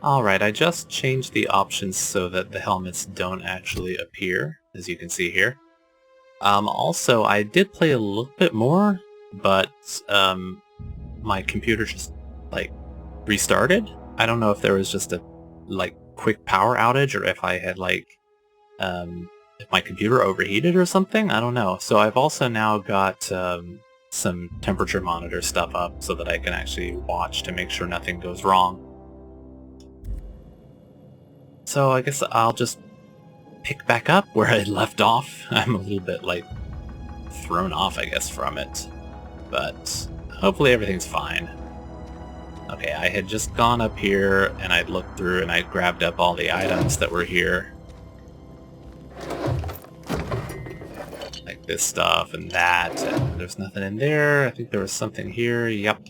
Alright, I just changed the options so that the helmets don't actually appear, as you can see here. Also, I did play a little bit more, but my computer just, like, restarted. I don't know if there was just a, like, quick power outage or if I had, like, if my computer overheated or something. I don't know. So I've also now got some temperature monitor stuff up so that I can actually watch to make sure nothing goes wrong. So I guess I'll just pick back up where I left off. I'm a little bit, like, thrown off, I guess, from it. But hopefully everything's fine. Okay, I had just gone up here, and I'd looked through, and I'd grabbed up all the items that were here. Like this stuff and that, and there's nothing in there. I think there was something here, yep.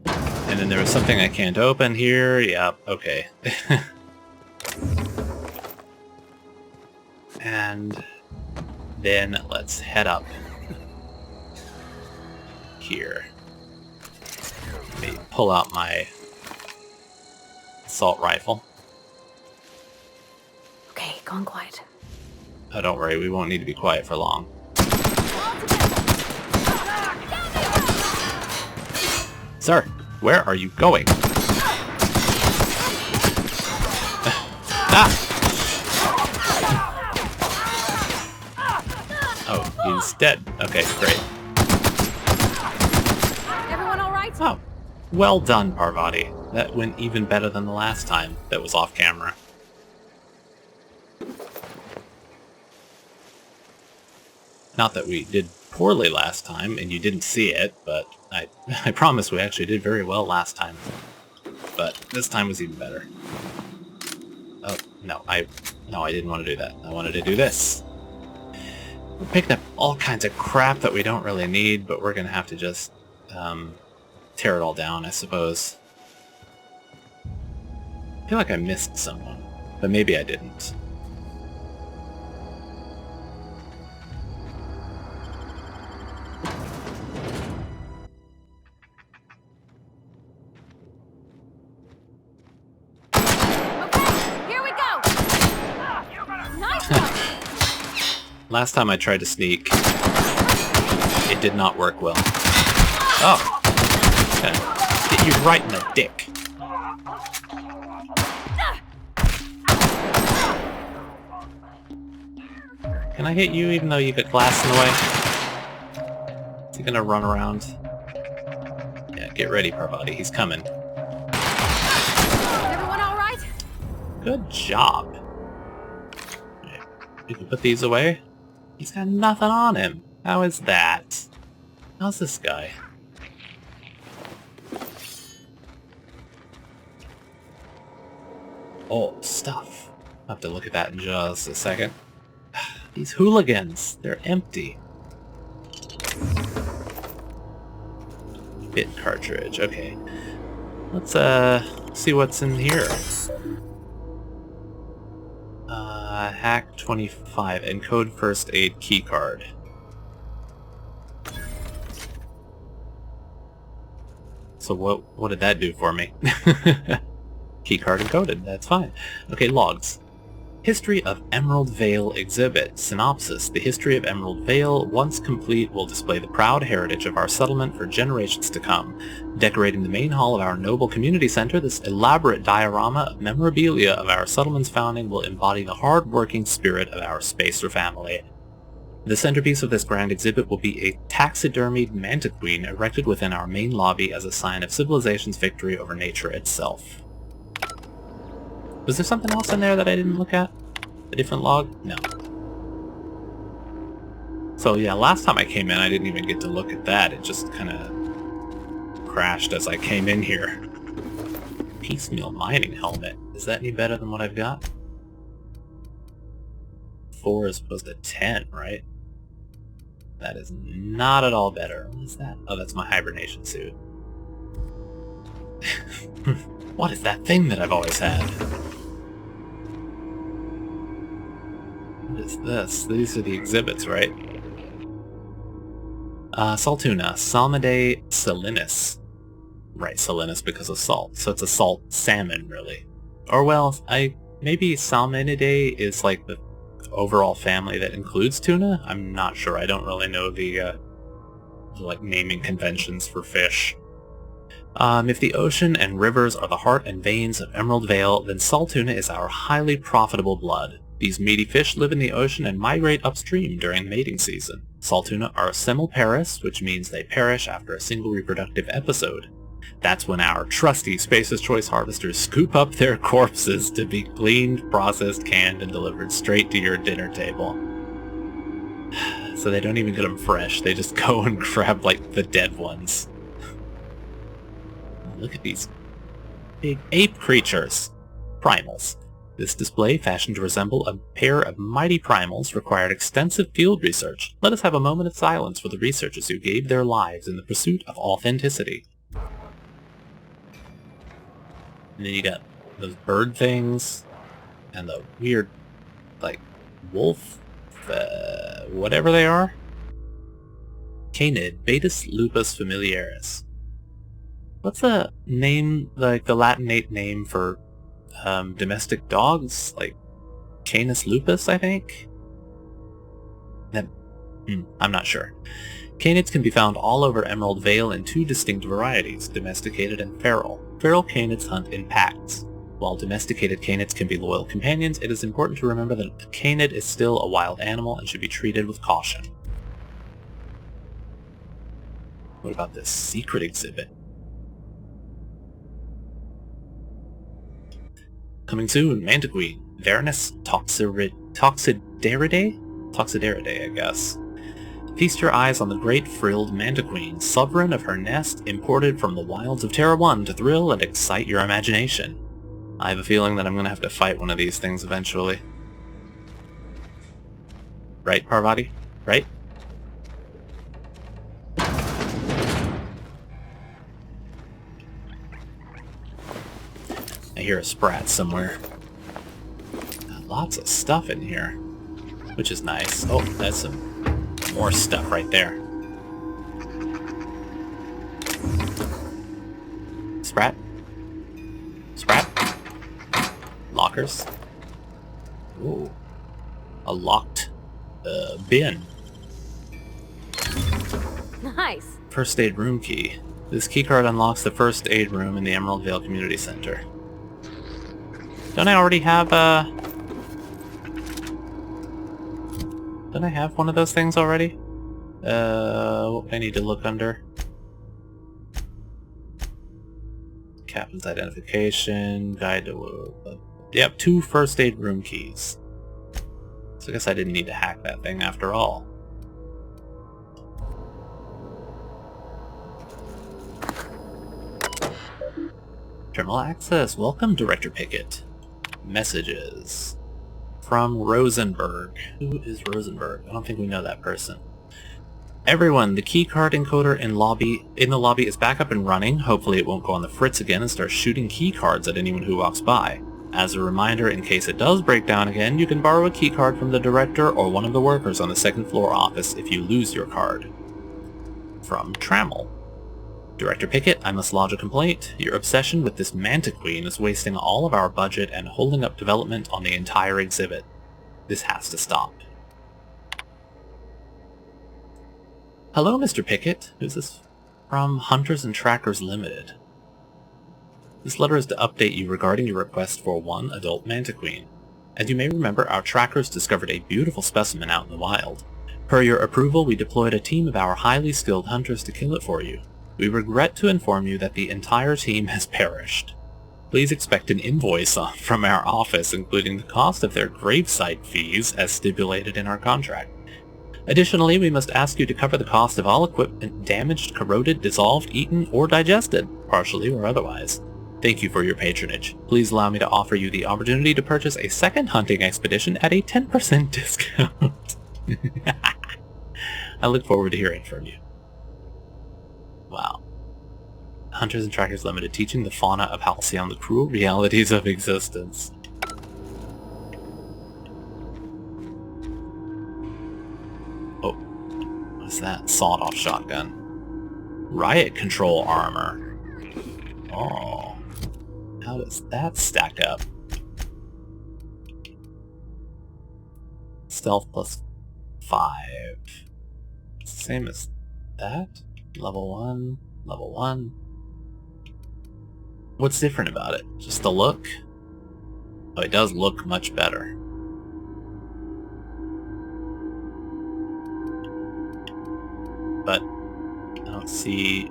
And then there was something I can't open here, yep, okay. And then let's head up here. Let me pull out my assault rifle. Okay, gone quiet. Oh, don't worry, we won't need to be quiet for long. Sir, where are you going? Ah! Oh, he's dead. Okay, great. Everyone all right? Oh, well done, Parvati. That went even better than the last time that was off camera. Not that we did poorly last time, and you didn't see it, but I promise we actually did very well last time. But this time was even better. Oh, no, I didn't want to do that. I wanted to do this. We picked up all kinds of crap that we don't really need, but we're going to have to just tear it all down, I suppose. I feel like I missed someone, but maybe I didn't. Last time I tried to sneak, it did not work well. Oh! Okay. Hit you right in the dick. Can I hit you even though you got glass in the way? Is he gonna run around? Yeah, get ready, Parvati. He's coming. Everyone all right? Good job. Okay. You can put these away. He's got nothing on him. How is that? How's this guy? Oh, stuff. I'll have to look at that in just a second. These hooligans, they're empty. Bit cartridge, okay. Let's see what's in here. Hack 25, encode first aid keycard. So what did that do for me? Keycard encoded, that's fine. Okay, logs. History of Emerald Vale exhibit. Synopsis. The history of Emerald Vale, once complete, will display the proud heritage of our settlement for generations to come. Decorating the main hall of our noble community center, this elaborate diorama of memorabilia of our settlement's founding will embody the hard-working spirit of our Spacer family. The centerpiece of this grand exhibit will be a taxidermied mantiquine erected within our main lobby as a sign of civilization's victory over nature itself. Was there something else in there that I didn't look at? A different log? No. So yeah, last time I came in I didn't even get to look at that. It just kind of crashed as I came in here. Piecemeal mining helmet. Is that any better than what I've got? 4 as opposed to 10, right? That is not at all better. What is that? Oh, that's my hibernation suit. What is that thing that I've always had? What is this? These are the exhibits, right? Saltuna, Salmidae salinus. Right, salinous because of salt. So it's a salt salmon, really. Or, well, maybe Salmonidae is like the overall family that includes tuna? I'm not sure. I don't really know the like, naming conventions for fish. If the ocean and rivers are the heart and veins of Emerald Vale, then salt tuna is our highly profitable blood. These meaty fish live in the ocean and migrate upstream during mating season. Salt tuna are semiparous, which means they perish after a single reproductive episode. That's when our trusty Space's Choice harvesters scoop up their corpses to be cleaned, processed, canned, and delivered straight to your dinner table. So they don't even get them fresh, they just go and grab, like, the dead ones. Look at these big ape creatures. Primals. This display, fashioned to resemble a pair of mighty primals, required extensive field research. Let us have a moment of silence for the researchers who gave their lives in the pursuit of authenticity. And then you got those bird things, and the weird, like, wolf, whatever they are. Canid, Batis lupus familiaris. What's the name, like the Latinate name for domestic dogs? Like Canis lupus, I think? I'm not sure. Canids can be found all over Emerald Vale in two distinct varieties, domesticated and feral. Feral canids hunt in packs. While domesticated canids can be loyal companions, it is important to remember that a canid is still a wild animal and should be treated with caution. What about this secret exhibit? Coming soon, Mantiqueen, Varanus Toxidaridae? Toxidaridae, I guess. Feast your eyes on the great frilled Mantiqueen, sovereign of her nest, imported from the wilds of Terra 1 to thrill and excite your imagination. I have a feeling that I'm going to have to fight one of these things eventually. Right, Parvati? Right? I hear a sprat somewhere. Got lots of stuff in here, which is nice. Oh, that's some more stuff right there. Sprat? Sprat? Lockers? Ooh. A locked bin. Nice. First aid room key. This keycard unlocks the first aid room in the Emerald Vale Community Center. Don't I already have don't I have one of those things already? What do I need to look under? Captain's identification, guide to... yep, 2 first aid room keys. So I guess I didn't need to hack that thing after all. Terminal access. Welcome, Director Pickett. Messages. From Rosenberg. Who is Rosenberg? I don't think we know that person. Everyone, the keycard encoder in the lobby is back up and running. Hopefully it won't go on the fritz again and start shooting keycards at anyone who walks by. As a reminder, in case it does break down again, you can borrow a keycard from the director or one of the workers on the second floor office if you lose your card. From Trammell. Director Pickett, I must lodge a complaint. Your obsession with this Mantiqueen is wasting all of our budget and holding up development on the entire exhibit. This has to stop. Hello, Mr. Pickett. Who's this? From Hunters and Trackers Limited. This letter is to update you regarding your request for one adult Mantiqueen. As you may remember, our trackers discovered a beautiful specimen out in the wild. Per your approval, we deployed a team of our highly skilled hunters to kill it for you. We regret to inform you that the entire team has perished. Please expect an invoice from our office, including the cost of their gravesite fees as stipulated in our contract. Additionally, we must ask you to cover the cost of all equipment damaged, corroded, dissolved, eaten, or digested, partially or otherwise. Thank you for your patronage. Please allow me to offer you the opportunity to purchase a second hunting expedition at a 10% discount. I look forward to hearing from you. Wow. Hunters and Trackers Limited, teaching the fauna of Halcyon the cruel realities of existence. Oh, what's that? Sawed-off shotgun. Riot control armor. Oh. How does that stack up? Stealth plus 5. Same as that? Level 1, level 1. What's different about it? Just the look? Oh, it does look much better. But I don't see...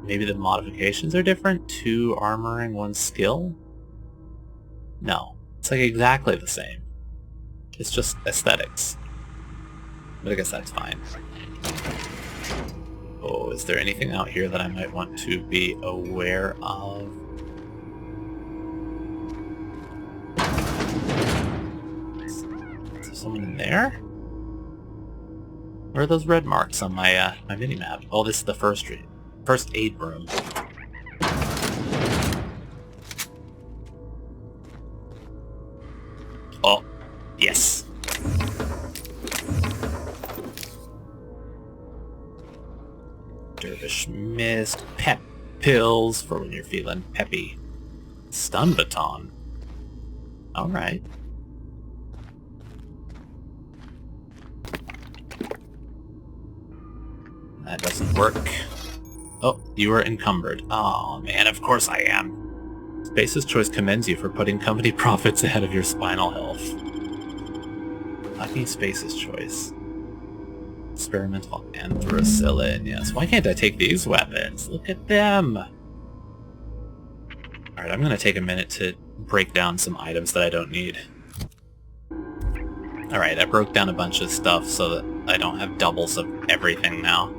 Maybe the modifications are different? 2 armoring, 1 skill? No. It's like exactly the same. It's just aesthetics. But I guess that's fine. Oh, is there anything out here that I might want to be aware of? Is there someone in there? Where are those red marks on my my mini-map? Oh, this is the first aid room. Oh, yes. Dervish Mist, pep pills for when you're feeling peppy. Stun baton. Alright. That doesn't work. Oh, you are encumbered. Oh man, of course I am. Space's Choice commends you for putting company profits ahead of your spinal health. Lucky Space's Choice. Experimental anthracillin, yes. Why can't I take these weapons? Look at them! Alright, I'm gonna take a minute to break down some items that I don't need. Alright, I broke down a bunch of stuff so that I don't have doubles of everything now.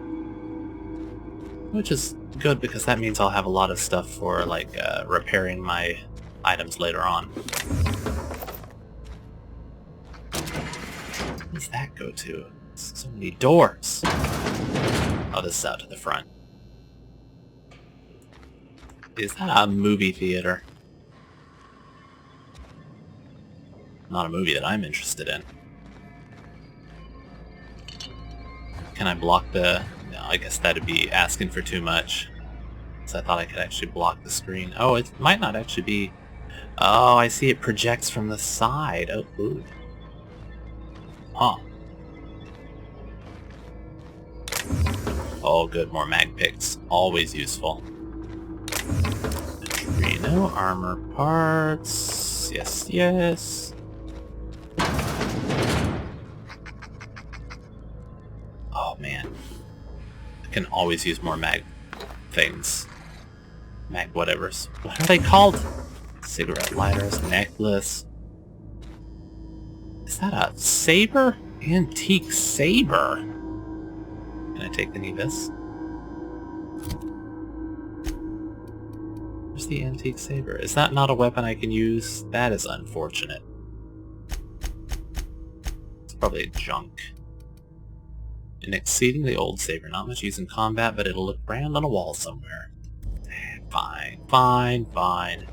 Which is good because that means I'll have a lot of stuff for, like, repairing my items later on. Where does that go to? So many doors. Oh, this is out to the front. Is that a movie theater? Not a movie that I'm interested in. Can I block the... No, I guess that'd be asking for too much. So I thought I could actually block the screen. Oh, it might not actually be... Oh, I see it projects from the side. Oh, ooh. Huh. Oh, good. More mag picks. Always useful. Neutrino, armor parts. Yes, yes. Oh, man. I can always use more mag things. Mag whatevers. What are they called? Cigarette lighters, necklace. Is that a saber? Antique saber? Can I take any of this? Where's the antique saber? Is that not a weapon I can use? That is unfortunate. It's probably junk. An exceedingly old saber. Not much use in combat, but it'll look grand on a wall somewhere. Fine, fine, fine.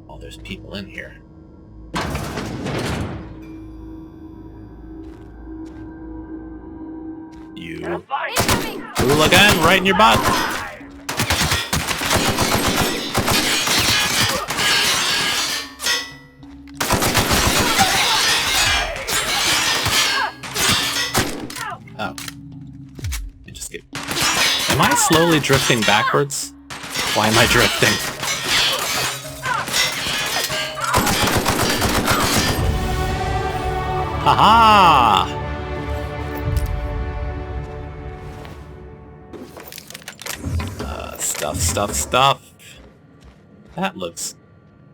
Oh, there's people in here. You hooligan, right in your butt. Oh. I just get... Am I slowly drifting backwards? Why am I drifting? Haha! Stuff. That looks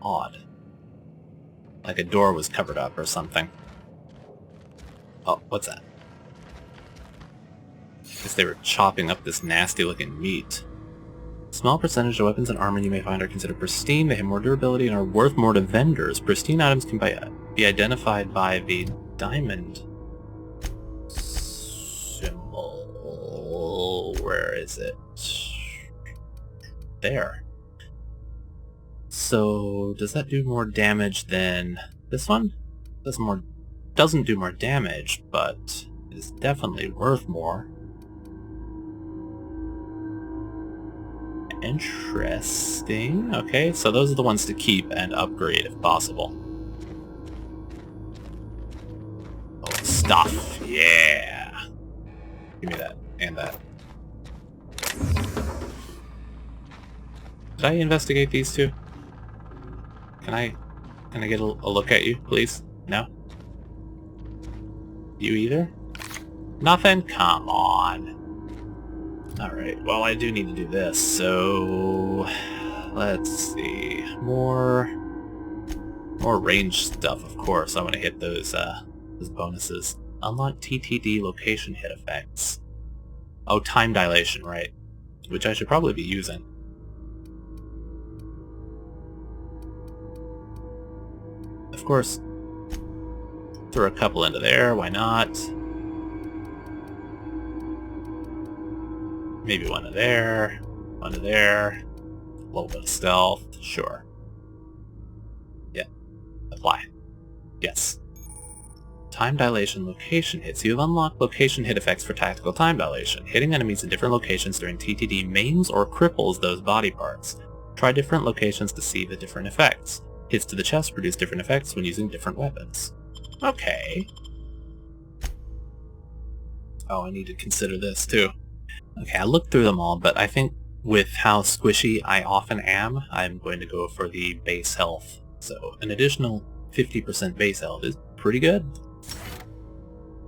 odd. Like a door was covered up or something. Oh, what's that? Guess they were chopping up this nasty looking meat. Small percentage of weapons and armor you may find are considered pristine. They have more durability and are worth more to vendors. Pristine items can be identified by the diamond symbol. Where is it? There. So, does that do more damage than this one? Doesn't do more damage, but is definitely worth more. Interesting. Okay, so those are the ones to keep and upgrade if possible. Oh, stuff. Yeah. Give me that and that. Did I investigate these two? Can I get a look at you, please? No? You either? Nothing? Come on. Alright, well I do need to do this, so... let's see... More range stuff, of course. I want to hit those bonuses. Unlock TTD location hit effects. Oh, time dilation, right. Which I should probably be using. Of course, throw a couple into there, why not? Maybe one to there, one to there, a little bit of stealth, sure. Yeah, apply. Yes. Time dilation location hits. You have unlocked location hit effects for tactical time dilation. Hitting enemies in different locations during TTD maims or cripples those body parts. Try different locations to see the different effects. Hits to the chest produce different effects when using different weapons. Okay. Oh, I need to consider this too. Okay, I looked through them all, but I think with how squishy I often am, I'm going to go for the base health. So an additional 50% base health is pretty good.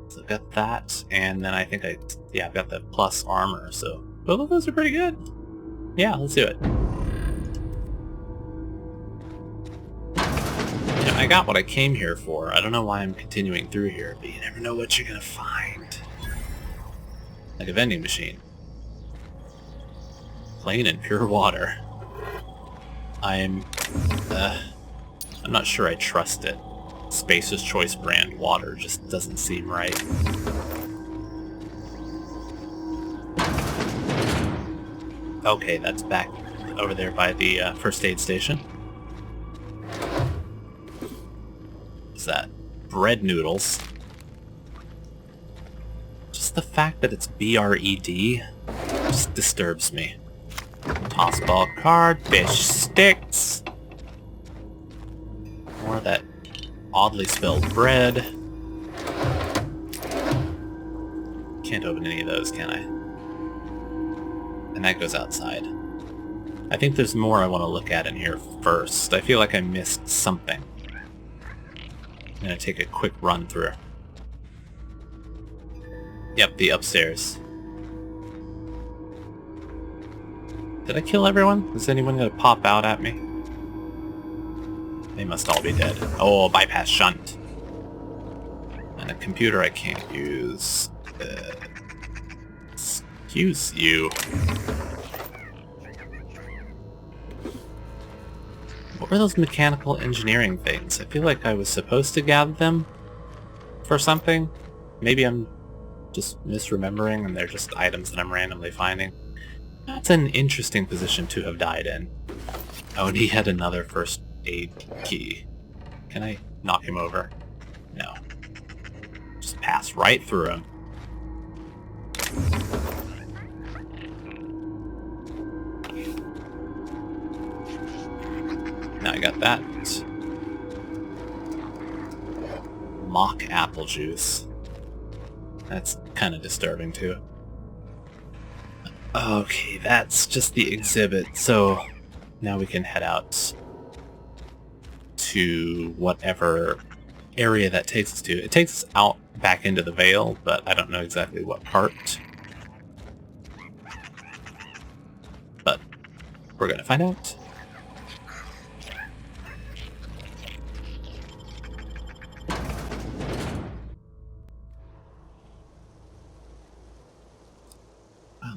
So I've got that, and then I think I've got the plus armor, so both of those are pretty good. Yeah, let's do it. You know, I got what I came here for. I don't know why I'm continuing through here, but you never know what you're gonna find. Like a vending machine. Plain and pure water. I'm not sure I trust it. Spacer's Choice brand water just doesn't seem right. Okay, that's back over there by the first aid station. What's that? Bread noodles. Just the fact that it's B-R-E-D just disturbs me. Toss ball card, fish sticks. More of that oddly spelled bread. Can't open any of those, can I? And that goes outside. I think there's more I want to look at in here first. I feel like I missed something. I'm gonna take a quick run through. Yep, the upstairs. Did I kill everyone? Is anyone gonna pop out at me? They must all be dead. Oh, bypass shunt. And a computer I can't use. Excuse you. What were those mechanical engineering things? I feel like I was supposed to gather them for something. Maybe I'm just misremembering and they're just items that I'm randomly finding. That's an interesting position to have died in. Oh, and he had another first aid key. Can I knock him over? No. Just pass right through him. Now I got that. Mock apple juice. That's kind of disturbing too. Okay, that's just the exhibit, so now we can head out to whatever area that takes us to. It takes us out back into the Vale, but I don't know exactly what part. But we're gonna find out.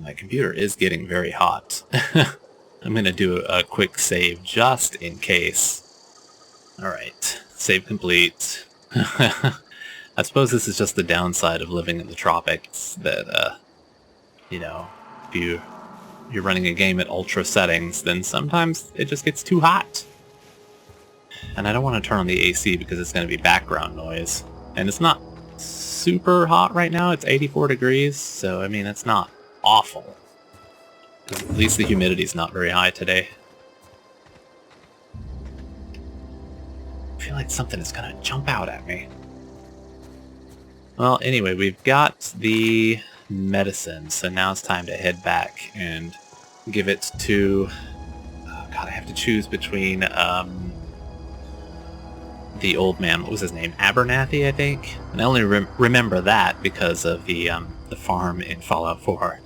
My computer is getting very hot. I'm gonna do a quick save just in case. Alright, save complete. I suppose this is just the downside of living in the tropics, that, you know, if you're running a game at ultra settings, then sometimes it just gets too hot. And I don't want to turn on the AC because it's going to be background noise. And it's not super hot right now, it's 84 degrees, so I mean, it's not awful. At least the humidity's not very high today. I feel like something is gonna jump out at me. Well, anyway, we've got the medicine, so now it's time to head back and give it to... Oh god, I have to choose between the old man. What was his name? Abernathy, I think? And I only remember that because of the farm in Fallout 4.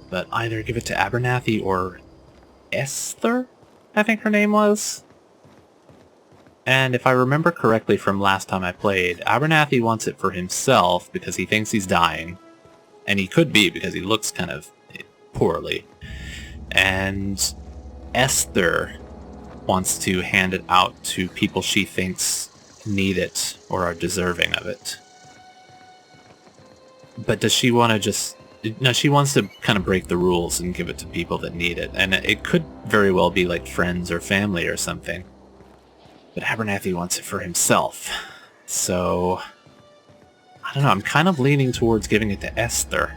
But either give it to Abernathy or Esther, I think her name was. And if I remember correctly from last time I played, Abernathy wants it for himself because he thinks he's dying. And he could be because he looks kind of poorly. And Esther wants to hand it out to people she thinks need it or are deserving of it. But does she want to just... No, she wants to kind of break the rules and give it to people that need it. And it could very well be like friends or family or something. But Abernathy wants it for himself. So... I don't know, I'm kind of leaning towards giving it to Esther.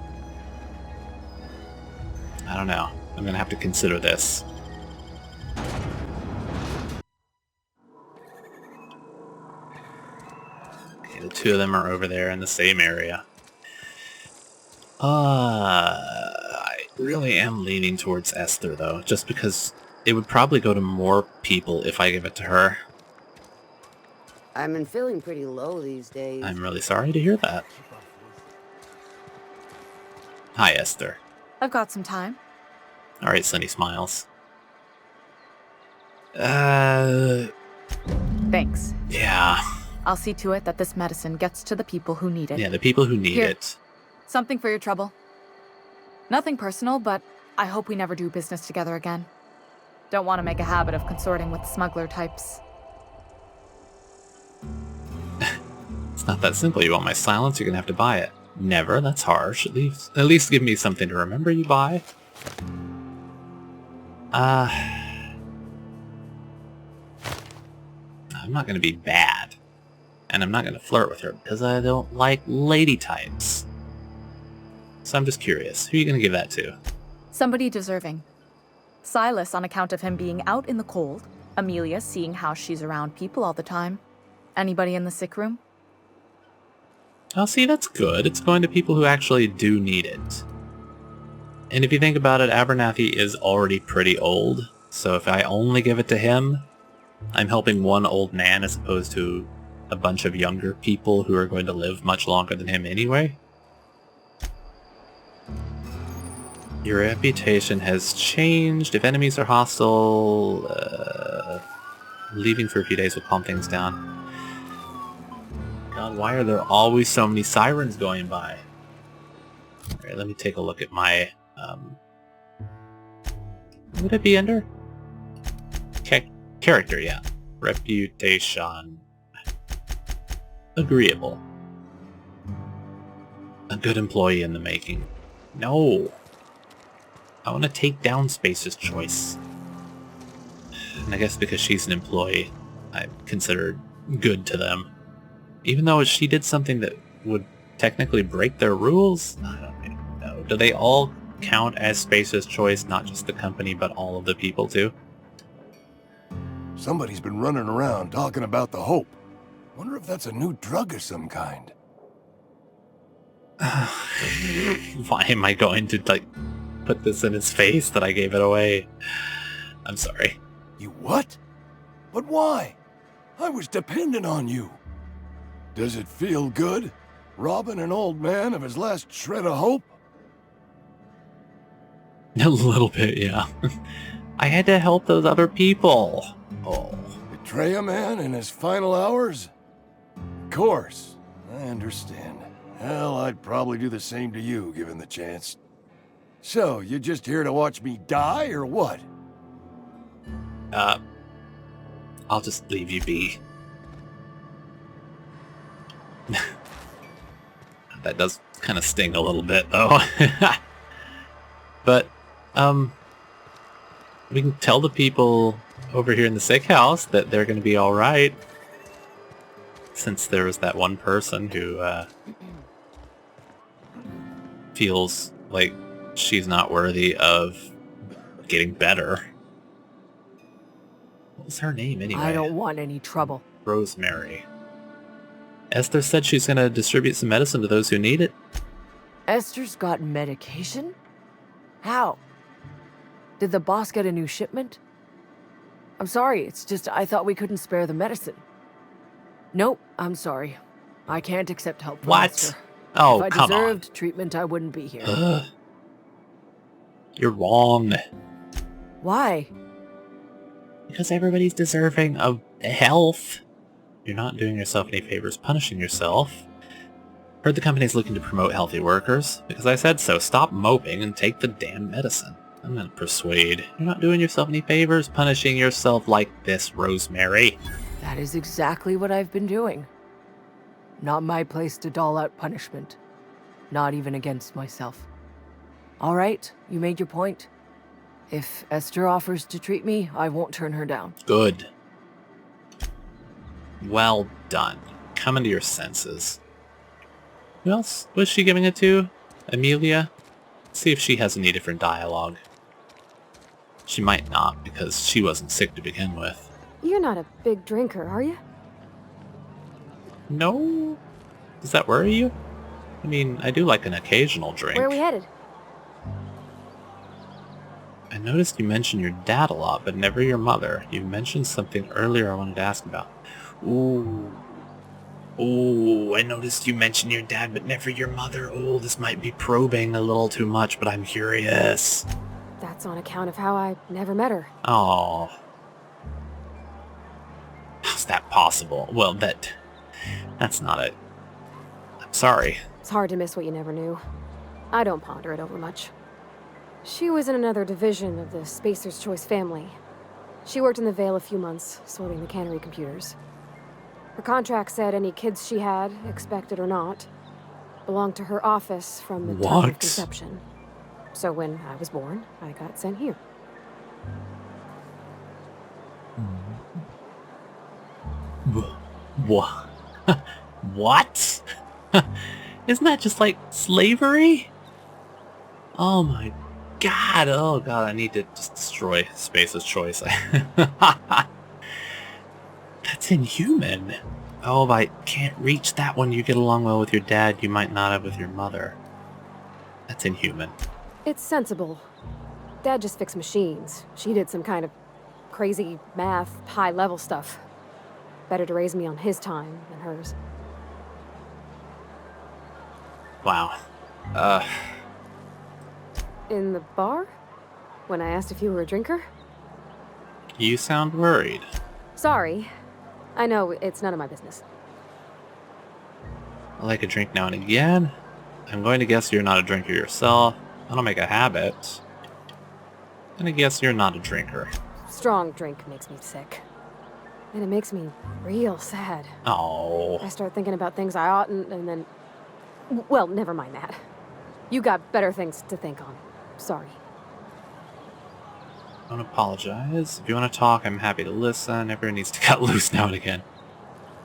I don't know. I'm going to have to consider this. Okay, the two of them are over there in the same area. I really am leaning towards Esther, though, just because it would probably go to more people if I give it to her. I've been feeling pretty low these days. I'm really sorry to hear that. Hi, Esther. I've got some time. Alright, Sunny smiles. Yeah. Thanks. I'll see to it that this medicine gets to the people who need it. Yeah, the people who need Here. it. Something for your trouble. Nothing personal, but I hope we never do business together again. Don't want to make a habit of consorting with smuggler types. It's not that simple. You want my silence, you're gonna have to buy it. Never, that's harsh. At least give me something to remember you buy. I'm not gonna be bad. And I'm not gonna flirt with her because I don't like lady types. So I'm just curious. Who are you gonna give that to? Somebody deserving. Silas on account of him being out in the cold. Amelia seeing how she's around people all the time. Anybody in the sick room? Oh, see, that's good. It's going to people who actually do need it. And if you think about it, Abernathy is already pretty old. So if I only give it to him, I'm helping one old man as opposed to a bunch of younger people who are going to live much longer than him anyway. Your reputation has changed. If enemies are hostile, leaving for a few days will calm things down. God, why are there always so many sirens going by? Alright, let me take a look at my, would it be under? Character, yeah. Reputation. Agreeable. A good employee in the making. No. I want to take down Space's choice. And I guess because she's an employee, I'm considered good to them. Even though she did something that would technically break their rules? I don't even know. Do they all count as Space's choice, not just the company, but all of the people too? Somebody's been running around talking about the Hope. Wonder if that's a new drug of some kind. Why am I going to, like, put this in his face that I gave it away? I'm sorry. You what? But why? I was dependent on you. Does it feel good? Robbing an old man of his last shred of hope? A little bit, yeah. I had to help those other people. Oh. Betray a man in his final hours? Of course. I understand. Hell, I'd probably do the same to you, given the chance. So, you just here to watch me die, or what? I'll just leave you be. That does kind of sting a little bit, though. But, we can tell the people over here in the sick house that they're going to be alright. Since there was that one person who, feels like she's not worthy of getting better. What was her name anyway? I don't want any trouble. Rosemary. Esther said she's gonna distribute some medicine to those who need it. Esther's got medication? How? Did the boss get a new shipment? I'm sorry, it's just I thought we couldn't spare the medicine. Nope, I'm sorry. I can't accept help from What? Esther. Oh, if I come deserved treatment, I wouldn't be here. on. You're wrong. Why? Because everybody's deserving of health. You're not doing yourself any favors punishing yourself. Heard the company's looking to promote healthy workers. Because I said so. Stop moping and take the damn medicine. I'm gonna persuade. You're not doing yourself any favors punishing yourself like this, Rosemary. That is exactly what I've been doing. Not my place to dole out punishment. Not even against myself. All right, you made your point. If Esther offers to treat me, I won't turn her down. Good. Well done. Come into your senses. Who else was she giving it to? Amelia? Let's see if she has any different dialogue. She might not, because she wasn't sick to begin with. You're not a big drinker, are you? No? Does that worry you? I mean, I do like an occasional drink. Where are we headed? I noticed you mentioned your dad a lot, but never your mother. You mentioned something earlier I wanted to ask about. Ooh. Ooh, I noticed you mentioned your dad, but never your mother. Oh, this might be probing a little too much, but I'm curious. That's on account of how I never met her. Oh. How's that possible? Well, that's not it. I'm sorry. It's hard to miss what you never knew. I don't ponder it over much. She was in another division of the Spacer's Choice family. She worked in the Vale a few months, sorting the cannery computers. Her contract said any kids she had, expected or not, belonged to her office from the time of conception. So when I was born, I got sent here. What? What? Isn't that just like slavery? Oh my god, oh god, I need to just destroy Space's Choice. That's inhuman. Oh, if I can't reach that one you get along well with your dad, you might not have with your mother. That's inhuman. It's sensible. Dad just fixed machines. She did some kind of crazy math, high-level stuff. Better to raise me on his time than hers. Wow. In the bar? When I asked if you were a drinker? You sound worried. Sorry. I know, it's none of my business. I like a drink now and again. I'm going to guess you're not a drinker yourself. I don't make a habit. And I guess you're not a drinker. Strong drink makes me sick. And it makes me real sad. Oh. I start thinking about things I oughtn't, and then... Well, never mind that. You got better things to think on. Sorry. Don't apologize. If you want to talk, I'm happy to listen. Everyone needs to cut loose now and again.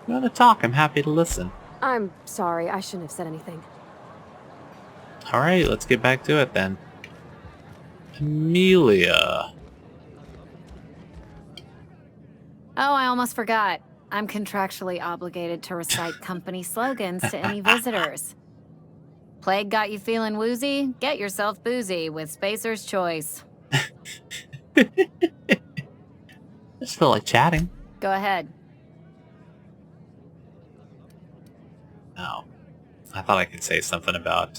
If you want to talk, I'm happy to listen. I'm sorry, I shouldn't have said anything. Alright, let's get back to it then. Amelia. Oh, I almost forgot. I'm contractually obligated to recite company slogans to any visitors. Plague got you feeling woozy? Get yourself boozy with Spacer's Choice. I just feel like chatting. Go ahead. Oh. I thought I could say something about,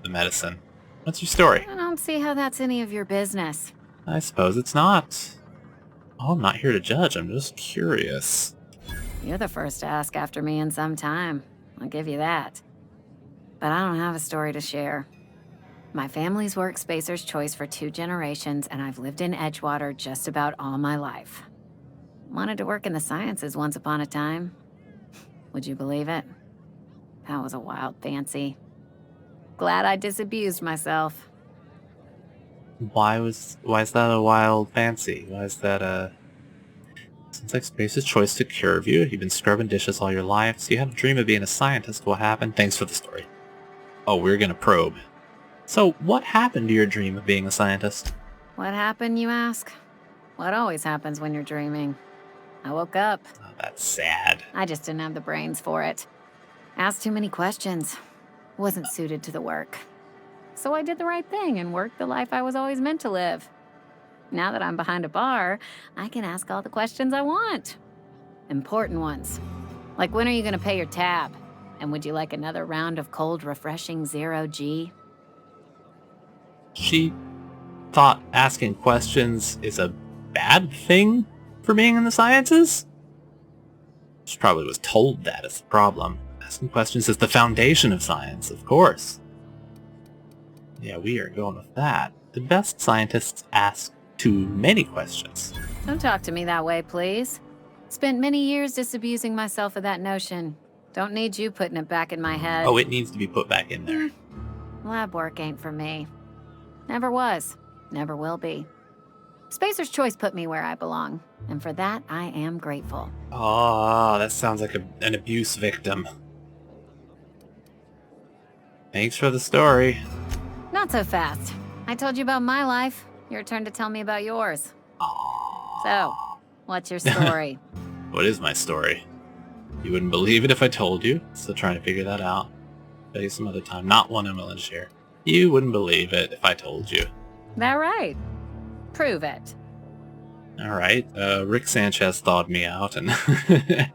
the medicine. What's your story? I don't see how that's any of your business. I suppose it's not. Oh, I'm not here to judge. I'm just curious. You're the first to ask after me in some time. I'll give you that. But I don't have a story to share. My family's worked Spacer's Choice for 2 generations, and I've lived in Edgewater just about all my life. Wanted to work in the sciences once upon a time. Would you believe it? That was a wild fancy. Glad I disabused myself. Why is that a wild fancy? Why is that Sounds like Space's Choice took care of you. You've been scrubbing dishes all your life, so you had a dream of being a scientist. What happened? Thanks for the story. Oh, we're gonna probe. So, what happened to your dream of being a scientist? What happened, you ask? What always happens when you're dreaming? I woke up. Oh, that's sad. I just didn't have the brains for it. Asked too many questions. Wasn't suited to the work. So I did the right thing and worked the life I was always meant to live. Now that I'm behind a bar, I can ask all the questions I want. Important ones. Like, when are you gonna pay your tab? And would you like another round of cold, refreshing 0G? She thought asking questions is a bad thing for being in the sciences? She probably was told that is the problem. Asking questions is the foundation of science, of course. Yeah, we are going with that. The best scientists ask too many questions. Don't talk to me that way, please. Spent many years disabusing myself of that notion. Don't need you putting it back in my head. Oh, it needs to be put back in there. Lab work ain't for me. Never was. Never will be. Spacer's Choice put me where I belong, and for that, I am grateful. Oh, that sounds like an abuse victim. Thanks for the story. Not so fast. I told you about my life. Your turn to tell me about yours. Aww. So, what's your story? What is my story? You wouldn't believe it if I told you. Still trying to figure that out. Tell you some other time. Not one I'm willing to share. You wouldn't believe it if I told you. That right? Prove it. Alright, Rick Sanchez thawed me out, and I'm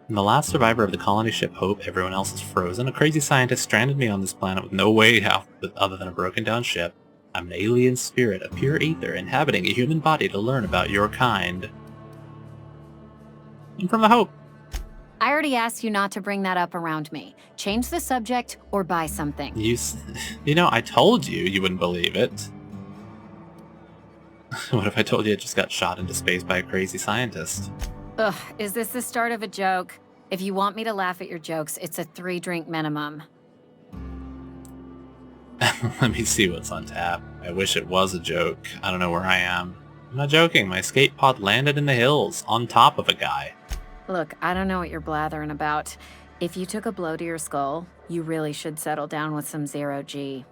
the last survivor of the colony ship Hope. Everyone else is frozen. A crazy scientist stranded me on this planet with no way out other than a broken down ship. I'm an alien spirit, a pure ether, inhabiting a human body to learn about your kind. I'm from the Hope. I already asked you not to bring that up around me. Change the subject or buy something. You know, I told you you wouldn't believe it. What if I told you it just got shot into space by a crazy scientist? Ugh, is this the start of a joke? If you want me to laugh at your jokes, it's a 3-drink minimum. Let me see what's on tap. I wish it was a joke. I don't know where I am. I'm not joking. My escape pod landed in the hills, on top of a guy. Look, I don't know what you're blathering about. If you took a blow to your skull, you really should settle down with some 0G.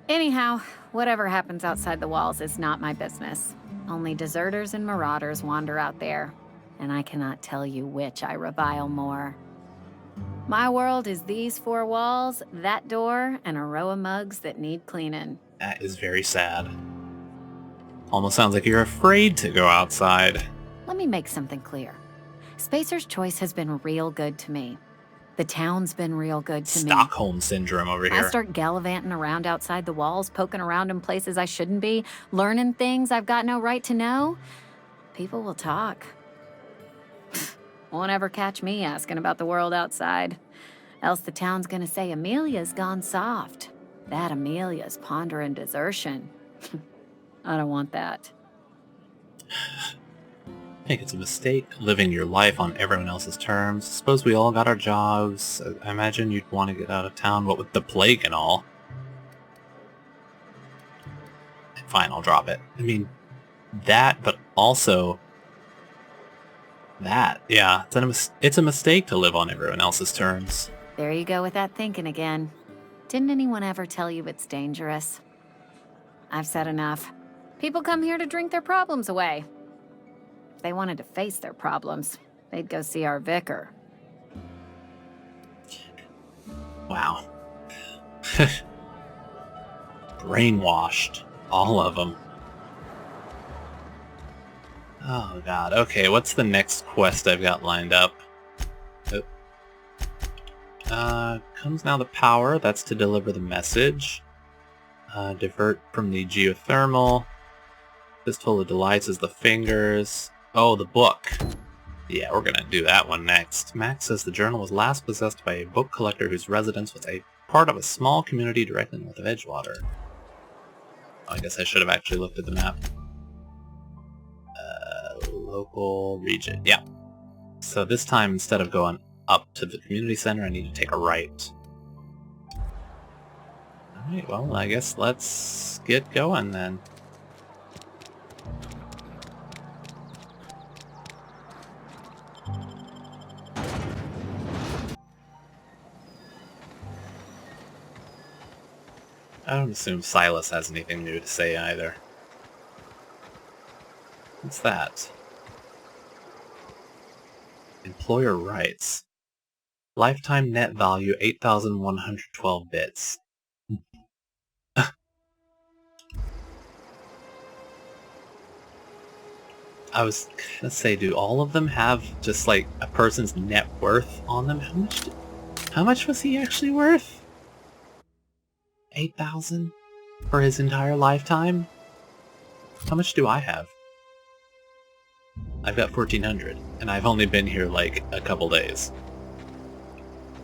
Anyhow, whatever happens outside the walls is not my business. Only deserters and marauders wander out there, and I cannot tell you which I revile more. My world is these 4 walls, that door, and a row of mugs that need cleaning. That is very sad. Almost sounds like you're afraid to go outside. Let me make something clear. Spacer's Choice has been real good to me. The town's been real good to me. Stockholm Syndrome over here. I start gallivanting around outside the walls, poking around in places I shouldn't be, learning things I've got no right to know. People will talk. Won't ever catch me asking about the world outside. Else the town's gonna say Amelia's gone soft. That Amelia's pondering desertion. I don't want that. I think it's a mistake living your life on everyone else's terms. Suppose we all got our jobs. I imagine you'd want to get out of town, what with the plague and all. Fine, I'll drop it. I mean, that, but also that. Yeah, it's a mistake to live on everyone else's terms. There you go with that thinking again. Didn't anyone ever tell you it's dangerous? I've said enough. People come here to drink their problems away. If they wanted to face their problems, they'd go see our vicar. Wow. Brainwashed. All of them. Oh god. Okay, what's the next quest I've got lined up? Comes now the power. That's to deliver the message. Divert from the geothermal. Fistful of Delights is the fingers. Oh, the book. Yeah, we're gonna do that one next. Max says the journal was last possessed by a book collector whose residence was a part of a small community directly north of Edgewater. Oh, I guess I should have actually looked at the map. Local region. Yeah. So this time, instead of going up to the community center, I need to take a right. Alright, well, I guess let's get going then. I don't assume Silas has anything new to say either. What's that? Employer rights. Lifetime net value 8,112 bits. I was gonna say, do all of them have just like a person's net worth on them? How much was he actually worth? 8,000 for his entire lifetime? How much do I have? I've got 1,400, and I've only been here like a couple days.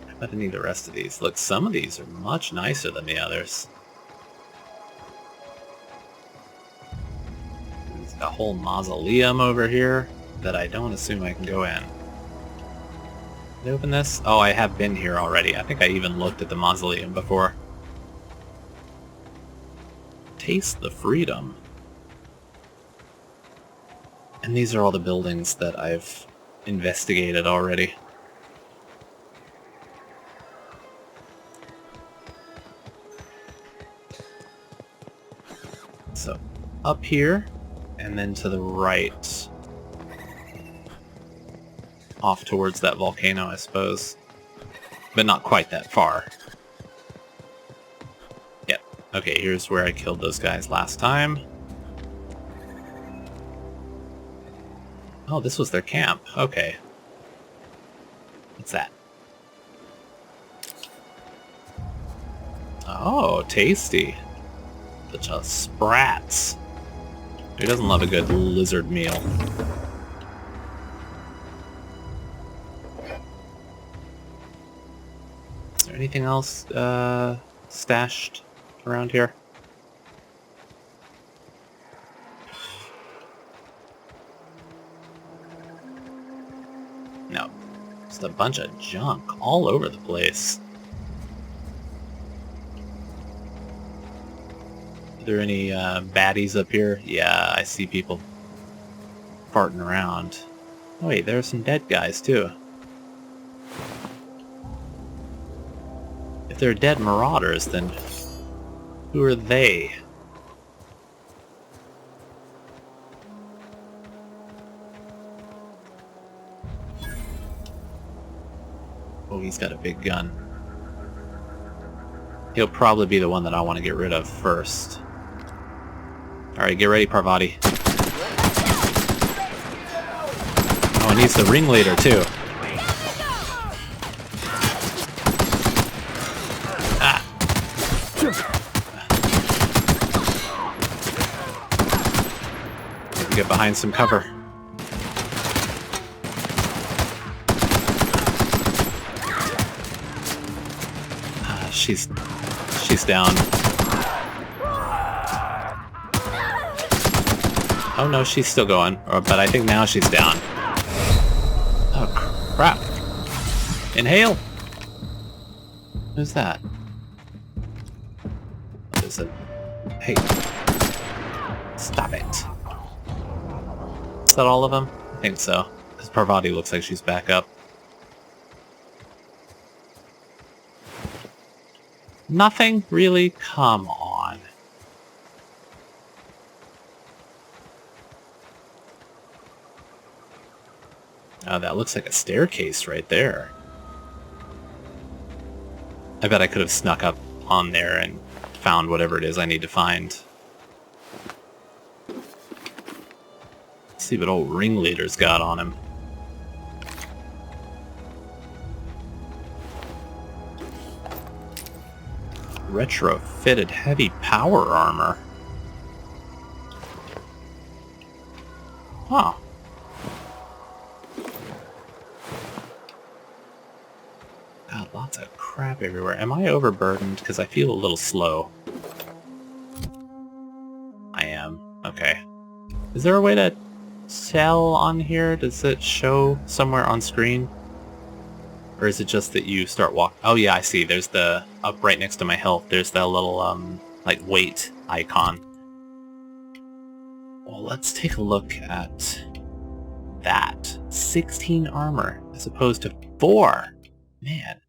I bet I need the rest of these. Look, some of these are much nicer than the others. There's a whole mausoleum over here that I don't assume I can go in. Did I open this? Oh, I have been here already. I think I even looked at the mausoleum before. Taste the freedom. And these are all the buildings that I've investigated already. So, up here, and then to the right. Off towards that volcano, I suppose. But not quite that far. Yep. Okay, here's where I killed those guys last time. Oh, this was their camp. Okay. What's that? Oh, tasty. Such a sprats. Who doesn't love a good lizard meal? Is there anything else stashed around here? No. Just a bunch of junk all over the place. Are there any baddies up here? Yeah, I see people farting around. Oh wait, there are some dead guys too. If they're dead marauders, then who are they? Oh, he's got a big gun. He'll probably be the one that I want to get rid of first. Alright, get ready, Parvati. Oh, and he's the ringleader, too. Ah! Maybe get behind some cover. She's down. Oh no, she's still going. But I think now she's down. Oh crap. Inhale! Who's that? What is it? Hey. Stop it. Is that all of them? I think so. Because Parvati looks like she's back up. Nothing? Really? Come on. Oh, that looks like a staircase right there. I bet I could have snuck up on there and found whatever it is I need to find. Let's see what old ringleader's got on him. Retrofitted heavy power armor. Huh. God, lots of crap everywhere. Am I overburdened? Because I feel a little slow. I am. Okay. Is there a way to tell on here? Does it show somewhere on screen? Or is it just that you start walking? Oh yeah, I see. There's the, up right next to my health, there's that little, like, weight icon. Well, let's take a look at that. 16 armor, as opposed to 4. Man.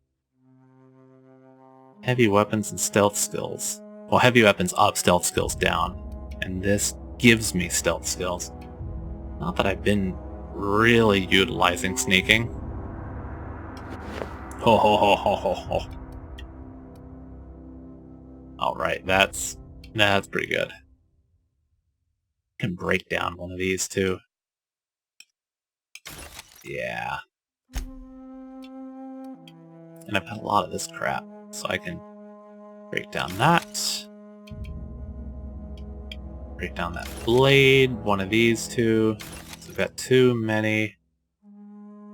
Heavy weapons and stealth skills. Well, heavy weapons up, stealth skills down. And this gives me stealth skills. Not that I've been really utilizing sneaking. Ho ho ho ho ho ho. Alright, that's pretty good. Can break down one of these too. Yeah. And I've got a lot of this crap, so I can break down that. Break down that blade, one of these two. So we've got too many.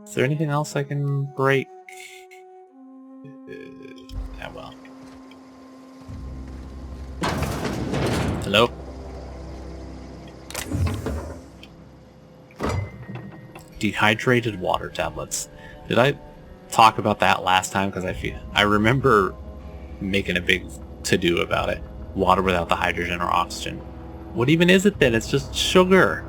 Is there anything else I can break? Yeah, well. Hello? Dehydrated water tablets. Did I talk about that last time? Because I remember making a big to-do about it. Water without the hydrogen or oxygen. What even is it then? It's just sugar.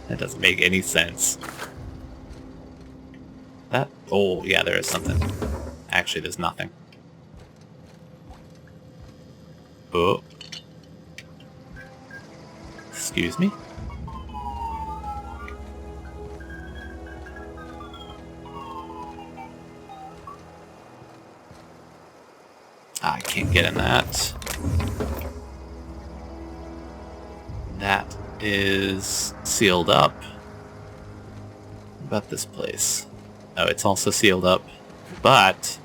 That doesn't make any sense. That... Oh, yeah, there is something. Actually, there's nothing. Oh. Excuse me? I can't get in that. That is sealed up. What about this place? Oh, it's also sealed up. But...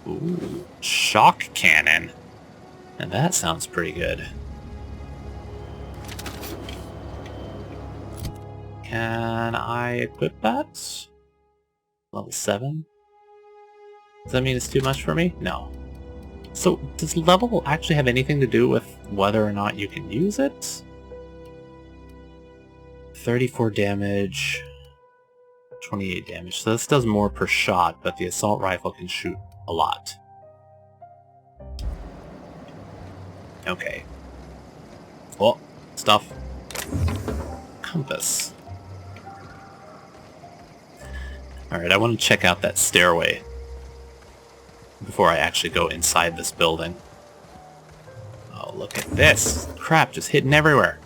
Ooh, shock cannon. And that sounds pretty good. Can I equip that? Level 7? Does that mean it's too much for me? No. So, does level actually have anything to do with whether or not you can use it? 34 damage, 28 damage. So this does more per shot, but the assault rifle can shoot a lot. Okay. Oh, stuff. Compass. Alright, I want to check out that stairway before I actually go inside this building. Oh, look at this! Crap, just hidden everywhere!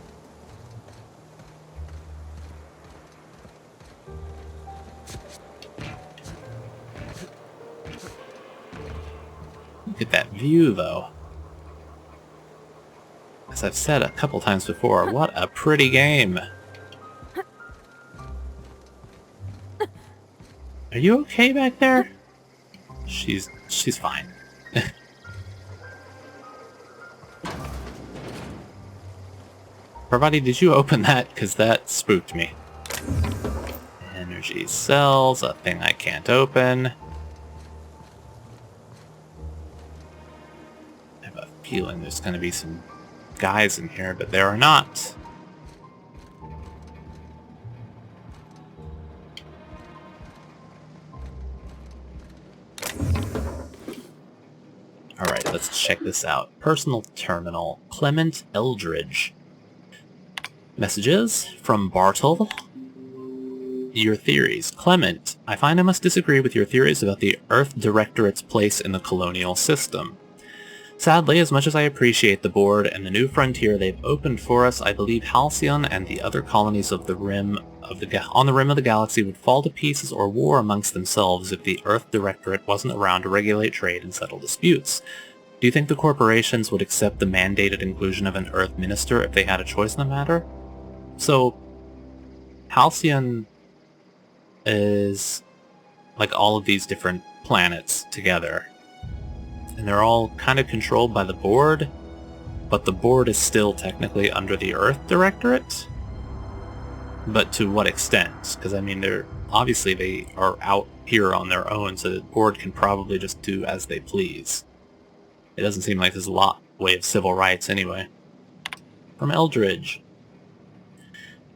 Look at that view, though. As I've said a couple times before, what a pretty game! Are you okay back there? She's fine. Parvati, did you open that? Because that spooked me. Energy cells, a thing I can't open. I have a feeling there's going to be some guys in here, but there are not. Alright, let's check this out. Personal terminal. Clement Eldridge. Messages from Bartle. Your theories. Clement, I find I must disagree with your theories about the Earth Directorate's place in the colonial system. Sadly, as much as I appreciate the board and the new frontier they've opened for us, I believe Halcyon and the other colonies of the rim on the rim of the galaxy would fall to pieces or war amongst themselves if the Earth Directorate wasn't around to regulate trade and settle disputes. Do you think the corporations would accept the mandated inclusion of an Earth Minister if they had a choice in the matter? So, Halcyon is like all of these different planets together. And they're all kind of controlled by the board, but the board is still technically under the Earth Directorate? But to what extent? Because, I mean, obviously they are out here on their own, so the board can probably just do as they please. It doesn't seem like there's a lot way of civil rights anyway. From Eldridge.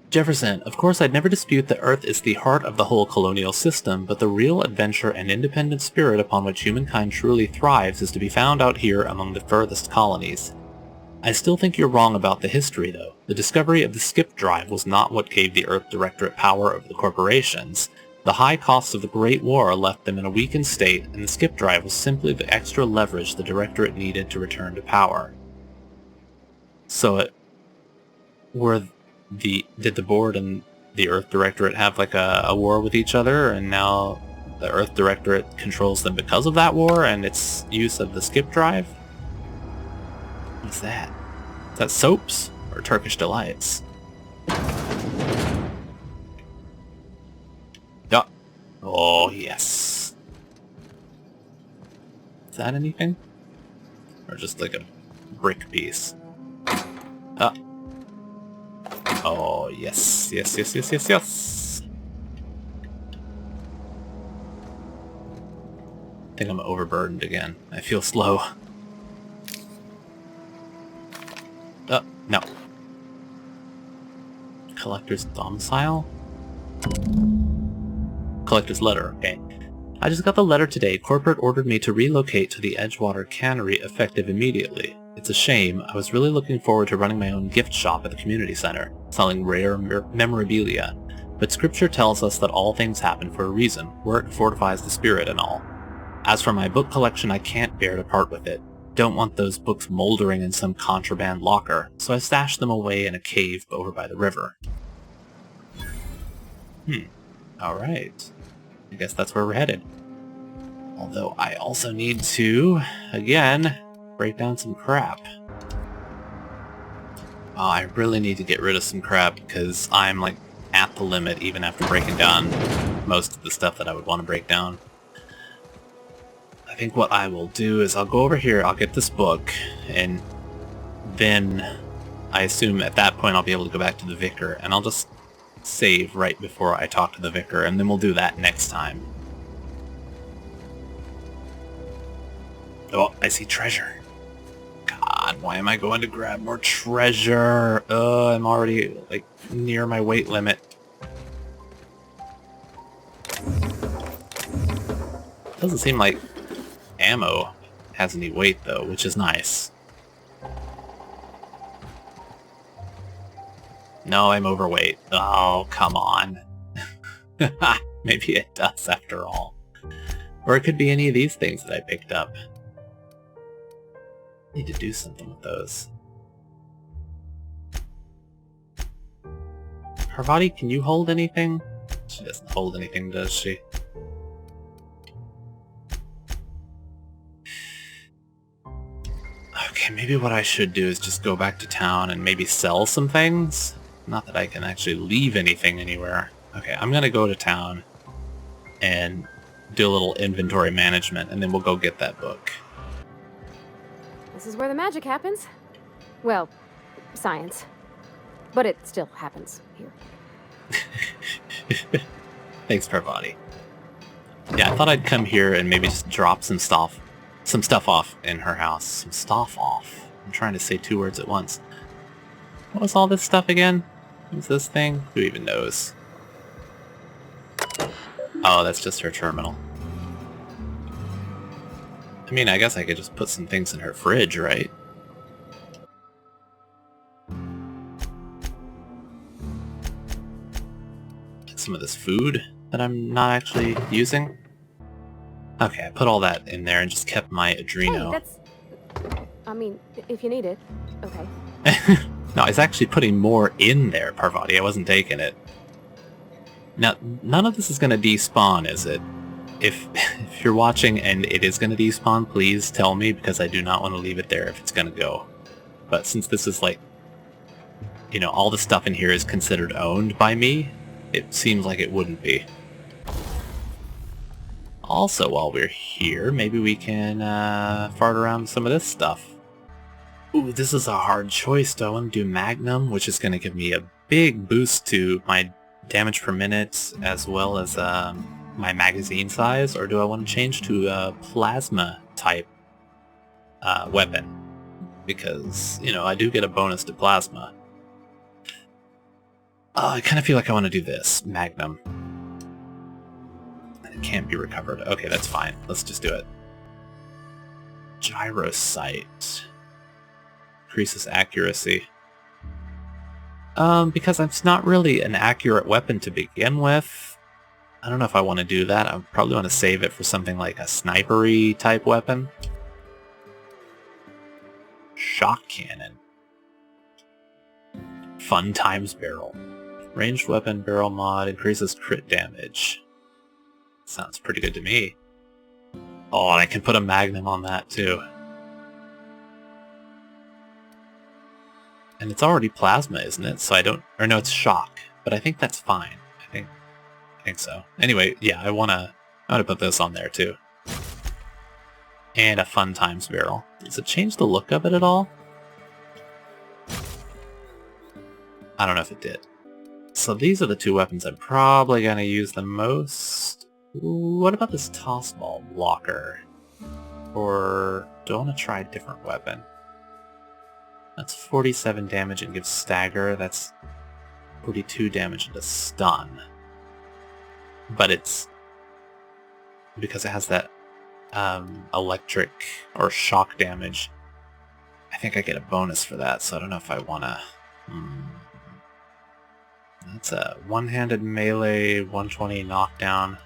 Jefferson, of course I'd never dispute that Earth is the heart of the whole colonial system, but the real adventure and independent spirit upon which humankind truly thrives is to be found out here among the furthest colonies. I still think you're wrong about the history, though. The discovery of the skip drive was not what gave the Earth Directorate power over the corporations. The high costs of the Great War left them in a weakened state, and the skip drive was simply the extra leverage the Directorate needed to return to power. So did the Board and the Earth Directorate have like a war with each other, and now the Earth Directorate controls them because of that war and its use of the skip drive? What's that? Is that soaps or Turkish delights? Yeah. Oh, yes. Is that anything? Or just like a brick piece? Oh, yes. Yes, yes, yes, yes, yes. I think I'm overburdened again. I feel slow. No. Collector's domicile? Collector's letter, okay. I just got the letter today. Corporate ordered me to relocate to the Edgewater Cannery effective immediately. It's a shame. I was really looking forward to running my own gift shop at the community center, selling rare memorabilia. But scripture tells us that all things happen for a reason. Work fortifies the spirit and all. As for my book collection, I can't bear to part with it. Don't want those books moldering in some contraband locker, so I stashed them away in a cave over by the river. Alright. I guess that's where we're headed. Although I also need to, again, break down some crap. Oh, I really need to get rid of some crap because I'm like at the limit even after breaking down most of the stuff that I would want to break down. I think what I will do is I'll go over here, I'll get this book, and then I assume at that point I'll be able to go back to the vicar, and I'll just save right before I talk to the vicar, and then we'll do that next time. Oh, I see treasure. God, why am I going to grab more treasure? I'm already, like, near my weight limit. Doesn't seem like ammo has any weight, though, which is nice. No, I'm overweight. Oh, come on. Maybe it does, after all. Or it could be any of these things that I picked up. Need to do something with those. Her body, can you hold anything? She doesn't hold anything, does she? Okay, maybe what I should do is just go back to town and maybe sell some things? Not that I can actually leave anything anywhere. Okay, I'm gonna go to town and do a little inventory management, and then we'll go get that book. This is where the magic happens. Well, science. But it still happens here. Thanks, Parvati. Yeah, I thought I'd come here and maybe just drop some stuff off in her house. Some stuff off. I'm trying to say two words at once. What was all this stuff again? What's this thing? Who even knows? Oh, that's just her terminal. I mean, I guess I could just put some things in her fridge, right? Some of this food that I'm not actually using. Okay, I put all that in there and just kept my Adreno. Hey, that's... I mean, if you need it. Okay. No, I was actually putting more in there, Parvati. I wasn't taking it. Now, none of this is going to despawn, is it? If you're watching and it is going to despawn, please tell me, because I do not want to leave it there if it's going to go. But since this is like, you know, all the stuff in here is considered owned by me, it seems like it wouldn't be. Also, while we're here, maybe we can fart around some of this stuff. Ooh, this is a hard choice. Do I want to do Magnum, which is going to give me a big boost to my damage per minute, as well as my magazine size, or do I want to change to a plasma type weapon? Because, you know, I do get a bonus to plasma. I kind of feel like I want to do this. Magnum. It can't be recovered. Okay, that's fine. Let's just do it. Gyrosight. Increases accuracy. Because it's not really an accurate weapon to begin with. I don't know if I want to do that. I probably want to save it for something like a snipery type weapon. Shock cannon. Fun times barrel. Ranged weapon barrel mod increases crit damage. Sounds pretty good to me. Oh, and I can put a magnum on that too. And it's already plasma, isn't it? So I don't... Or no, it's shock. But I think that's fine. I think so. Anyway, yeah, I wanna put this on there too. And a fun times barrel. Does it change the look of it at all? I don't know if it did. So these are the two weapons I'm probably gonna use the most. Ooh, what about this toss ball blocker? Or do I want to try a different weapon? That's 47 damage and gives stagger. That's 42 damage and a stun. But it's... because it has that electric or shock damage, I think I get a bonus for that, so I don't know if I want to... That's a one-handed melee, 120 knockdown.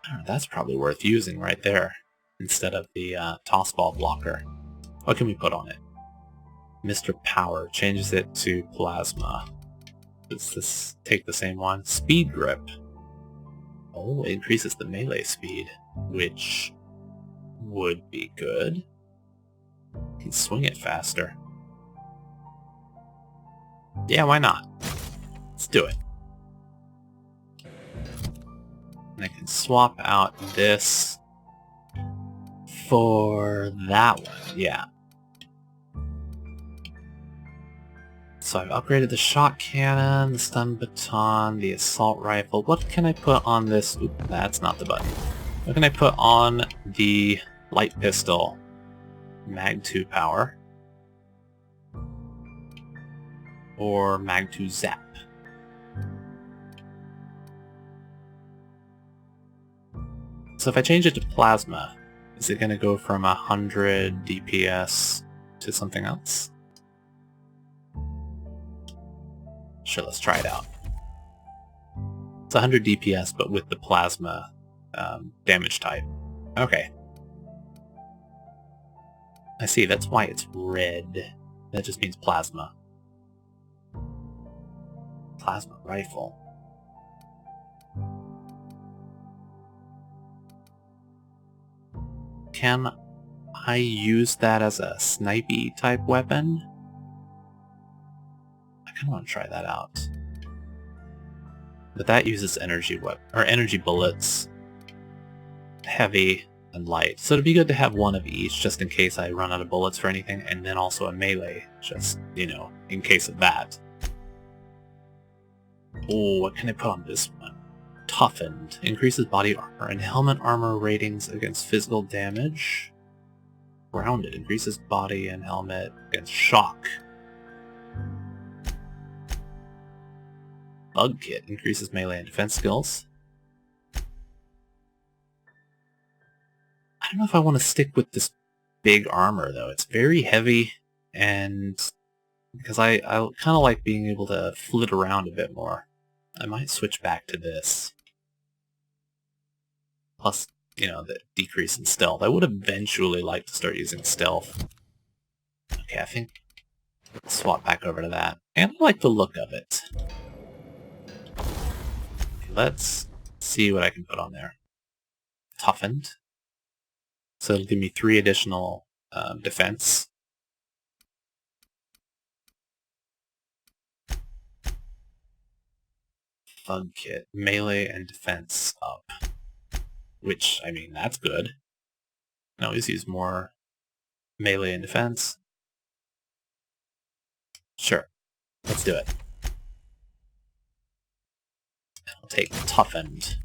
I don't know, that's probably worth using right there, instead of the toss ball blocker. What can we put on it? Mr. Power changes it to plasma. Does this take the same one? Speed grip. Oh, it increases the melee speed, which would be good. You can swing it faster. Yeah, why not? Let's do it. And I can swap out this for that one, yeah. So I've upgraded the shot cannon, the stun baton, the assault rifle. What can I put on this? Oop, that's not the button. What can I put on the light pistol? Mag 2 power. Or Mag 2 zap. So if I change it to plasma, is it going to go from 100 DPS to something else? Sure, let's try it out. It's 100 DPS, but with the plasma damage type. Okay. I see, that's why it's red. That just means plasma. Plasma rifle. Can I use that as a snipey type weapon? I kind of want to try that out. But that uses energy energy bullets. Heavy and light. So it'd be good to have one of each just in case I run out of bullets for anything, and then also a melee, just, you know, in case of that. Oh, what can I put on this one? Toughened. Increases body armor and helmet armor ratings against physical damage. Grounded. Increases body and helmet against shock. Bug kit. Increases melee and defense skills. I don't know if I want to stick with this big armor, though. It's very heavy, and because I kind of like being able to flit around a bit more. I might switch back to this. Plus, you know, the decrease in stealth. I would eventually like to start using stealth. Okay, I think I'll swap back over to that. And I like the look of it. Okay, let's see what I can put on there. Toughened. So it'll give me 3 additional defense. Thug kit. Melee and defense up. Which, I mean, that's good. I can always use more melee and defense. Sure. Let's do it. I'll take toughened.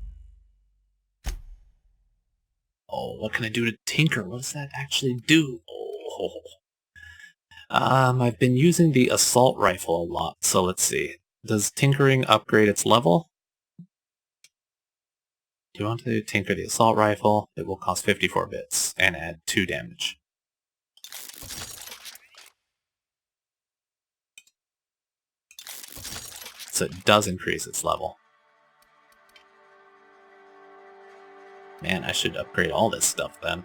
Oh, what can I do to tinker? What does that actually do? Oh. I've been using the assault rifle a lot, so let's see. Does tinkering upgrade its level? Do you want to tinker the assault rifle? It will cost 54 bits and add 2 damage. So it does increase its level. Man, I should upgrade all this stuff then.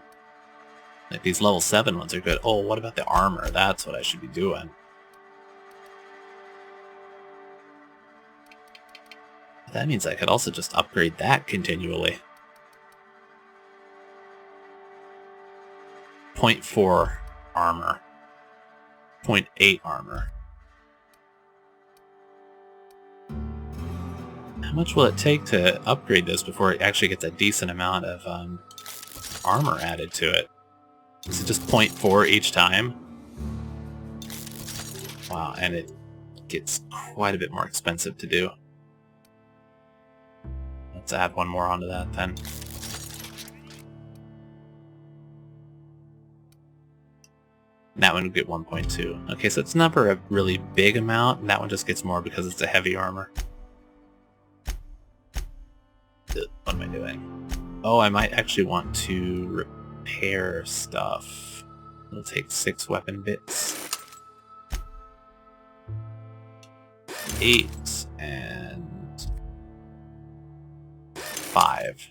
Like, these level 7 ones are good. Oh, what about the armor? That's what I should be doing. That means I could also just upgrade that continually. 0.4 armor. 0.8 armor. How much will it take to upgrade this before it actually gets a decent amount of armor added to it? Is it just 0.4 each time? Wow, and it gets quite a bit more expensive to do. Let's add one more onto that then. And that one would get 1.2. Okay, so it's never a really big amount, and that one just gets more because it's a heavy armor. Ugh, what am I doing? Oh, I might actually want to repair stuff. It'll take 6 weapon bits. 8 and 5.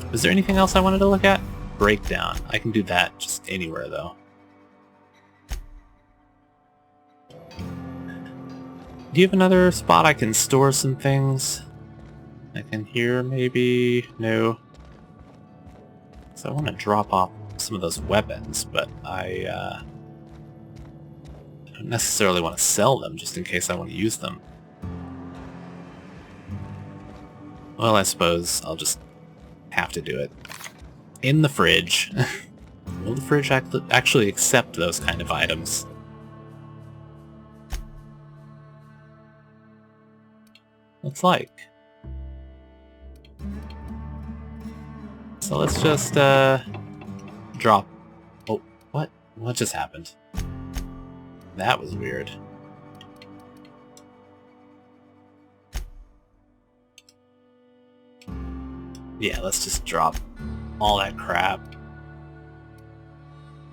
Was there anything else I wanted to look at? Breakdown. I can do that just anywhere though. Do you have another spot I can store some things? Like in here maybe? No. So I want to drop off some of those weapons, but I don't necessarily want to sell them just in case I want to use them. Well, I suppose I'll just have to do it. In the fridge. Will the fridge actually accept those kind of items? Looks like. So let's just drop. Oh, what? What just happened? That was weird. Yeah, let's just drop all that crap.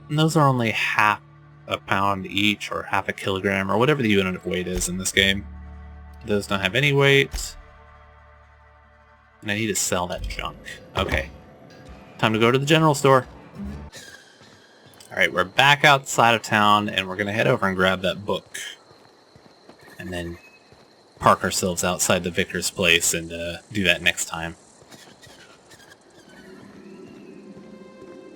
And those are only half a pound each, or half a kilogram, or whatever the unit of weight is in this game. Those don't have any weight. And I need to sell that junk. Okay. Time to go to the general store. Alright, we're back outside of town, and we're gonna head over and grab that book. And then park ourselves outside the vicar's place and do that next time.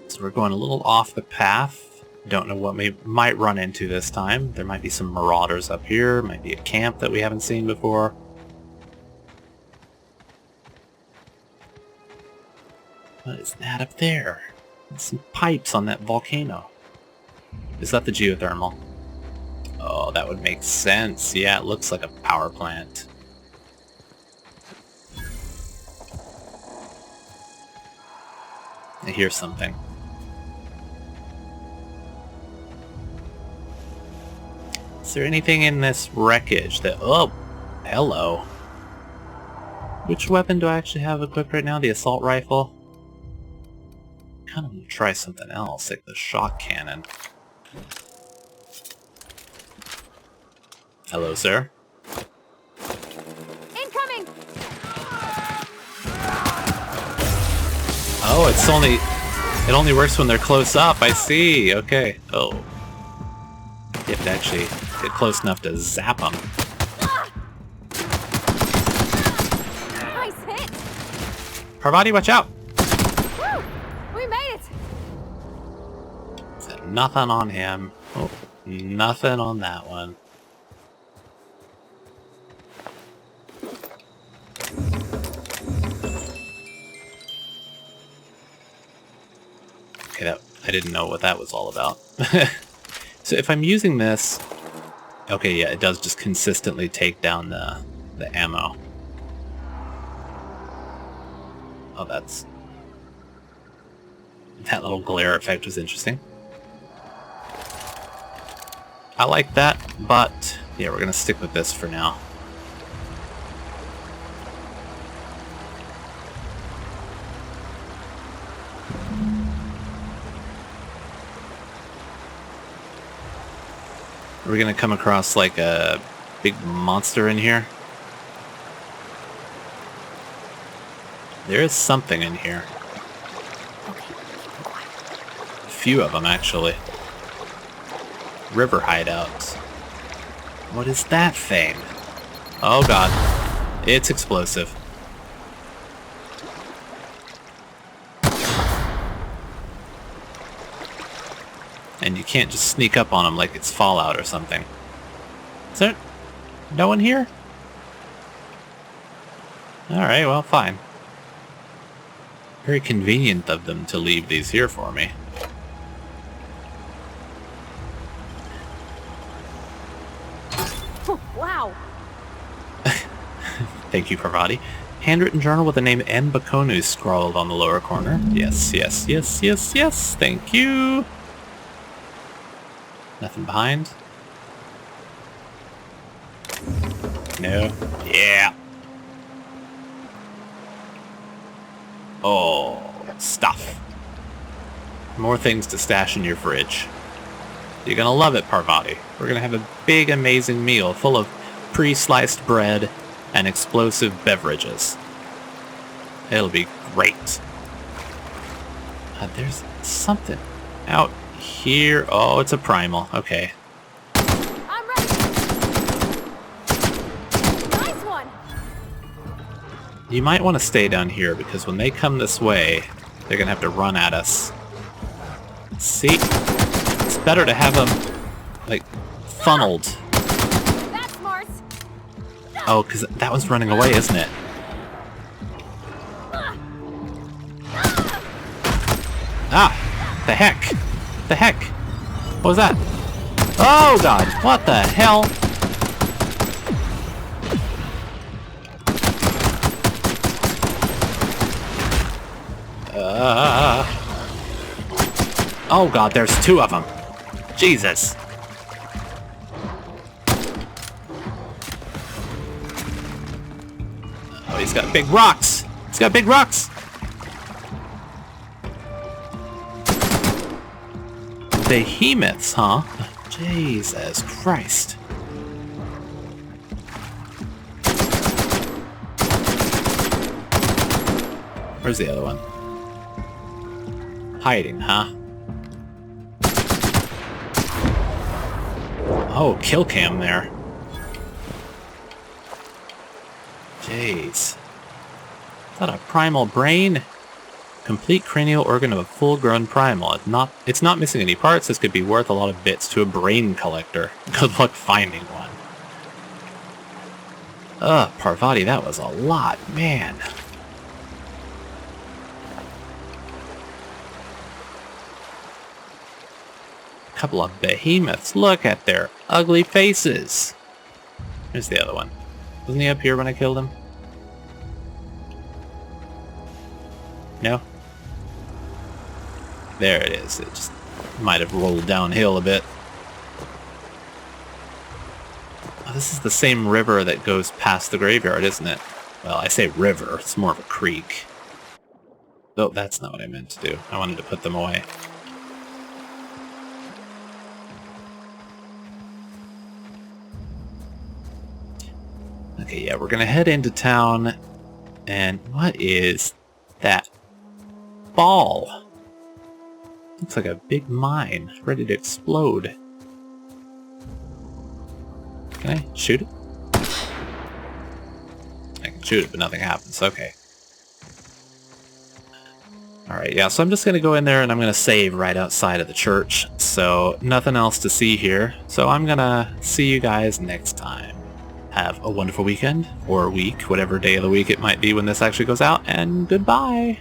So we're going a little off the path. Don't know what we might run into this time. There might be some marauders up here, might be a camp that we haven't seen before. What is that up there? Some pipes on that volcano. Is that the geothermal? Oh, that would make sense. Yeah, it looks like a power plant. I hear something. Is there anything in this wreckage that... Oh, hello. Which weapon do I actually have equipped right now? The assault rifle? I kind of want to try something else, like the shock cannon. Hello, sir. Incoming! Oh, it only works when they're close up. I see. Okay. Oh. You have to actually get close enough to zap them. Nice hit! Parvati, watch out! Woo! We made it! Nothing on him. Oh, nothing on that one. Okay, I didn't know what that was all about. So if I'm using this... Okay, yeah, it does just consistently take down the ammo. Oh, that's... That little glare effect was interesting. I like that, but yeah, we're gonna stick with this for now. We're gonna come across like a big monster in here? There is something in here. A few of them, actually. River hideouts. What is that thing? Oh god. It's explosive. And you can't just sneak up on them like it's Fallout or something. Is there no one here? Alright, well, fine. Very convenient of them to leave these here for me. Wow. Thank you, Parvati. Handwritten journal with the name M. Bakonu scrawled on the lower corner. Yes, yes, yes, yes, yes. Thank you. Nothing behind? No. Yeah. Oh, stuff. More things to stash in your fridge. You're gonna love it, Parvati. We're gonna have a big, amazing meal full of pre-sliced bread and explosive beverages. It'll be great. There's something out here. Oh, it's a primal. Okay. I'm ready. Nice one. You might want to stay down here because when they come this way, they're gonna have to run at us. See? It's better to have them, like, funneled. That's smart. Oh, because that one's running away, isn't it? Ah! The heck! The heck? What was that? Oh god! What the hell? Oh god, there's two of them. Jesus. Oh, he's got big rocks. He's got big rocks. Behemoths, huh? Jesus Christ. Where's the other one? Hiding, huh? Oh, kill cam there. Jeez. Is that a primal brain? Complete cranial organ of a full-grown primal. It's not missing any parts. This could be worth a lot of bits to a brain collector. Good luck finding one. Ugh, Parvati, that was a lot, man. A couple of behemoths. Look at their ugly faces. There's the other one. Wasn't he up here when I killed him? No? There it is. It just might have rolled downhill a bit. Oh, this is the same river that goes past the graveyard, isn't it? Well, I say river. It's more of a creek. Oh, that's not what I meant to do. I wanted to put them away. Okay, yeah, we're gonna head into town. And what is that ball? Looks like a big mine, ready to explode. Can I shoot it? I can shoot it, but nothing happens. Okay. Alright, yeah, so I'm just gonna go in there and I'm gonna save right outside of the church. So, nothing else to see here. So I'm gonna see you guys next time. Have a wonderful weekend, or week, whatever day of the week it might be when this actually goes out, and goodbye!